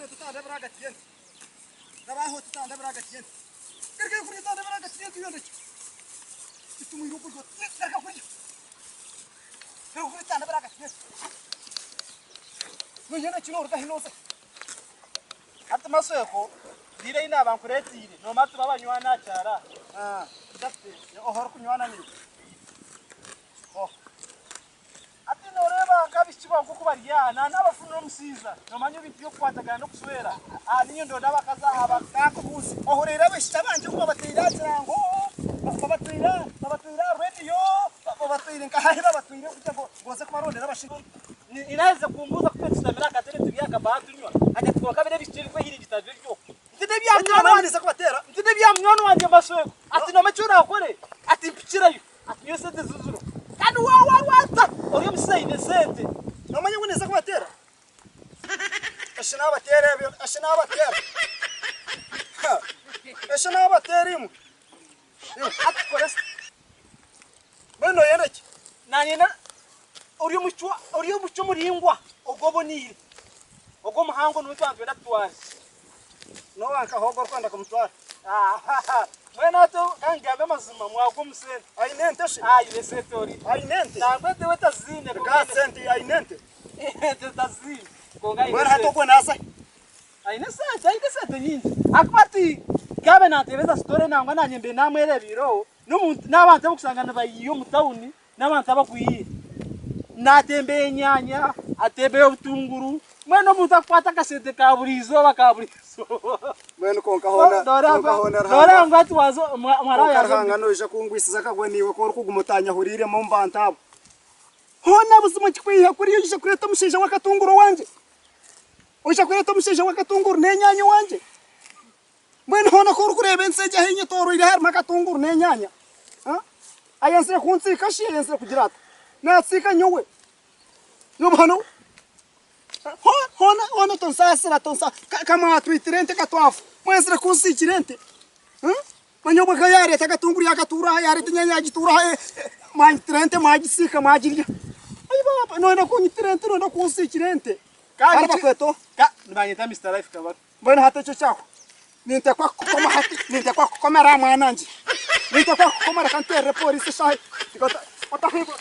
kire tutanda braga tien. Trabajo tutanda braga tien. Kerke kuri tutanda braga tien tu yonde. Itu mu yuko go. Kerke kuri. Kerke kuri tutanda braga tien. No yena chino urga hinose. Ati masweko dire ina bankuretire no matu babanywana cyara. Dafte ohor kunywana ni. Ati noreba kabishiba kuko bariyana n'abafuno musiza no manyo bintu yo kwatagana no kuswera niyo ndo ndabakaza abakako buzi ohorera beshita banje kuba batira kirango babatira radio babatira nkahahe babatira kugira ngo goze kubarondera abashingo inaze kumbuza kwetsa miraka tele tubyaka bahatunywa anje twoka bere bishiri ko hiri gitavyo ryo ndide byamwana waniza kubatera ndide byamwana wanje masweko ati no mecura akore ati mpikirayo ati yo sente zuzuru kandi wata uriyo msayine sente nomanye kuneza kubatera ashina abatera imu akores beno yeneki nanyina uriyo mucyo muringwa ogobo nile ogo muhango n'utwanzwe natwari no wanka hogo kwanda kumutwara Mwena to angambe mazima mwago musente ainente shi ile setori ainente nangwe dewe tazine ka sente ainente tazine konga ile bora hato kona asa ainese nyingi akubati gabe natebeza story nangwa nanyembe namwere biro n'umuntu n'abantu bokusangana bayiyo mutawuni n'abantu abakuyiye natembe nyanya atebe obutunguru mweno muntu akwata kasete kaburizo bakaburizo mweno konka hona ngati wazo mwara yaranga noje kungwisiza kagweniwe ko kugumutanya hurire mu mbantabo hona buzima kikwiha kuri yije kureta musheje wakatunguru wanje uje kureta musheje wakatunguru nenyanya wanje mweno hona ko kurebe nseje hinye toro ire har makatunguru nenyanya ayanse kunsi kashi ayanse kugirata natsika nyowe yobano Hona tonsa kama tuitirente katwafu mwesera kunsikirente manyoba kayare takatunguri yakatura yare tinyanya gitura manyitirente magisika magirya ayi baba none kunyitirente none kunsikirente kandi bakweto nibanyita Mr Life kabaka mbona hata cyo cyako ninte kwa koma hati ninte kwa komera mwananje ninte kwa komera kantere police shahi tikota otahibo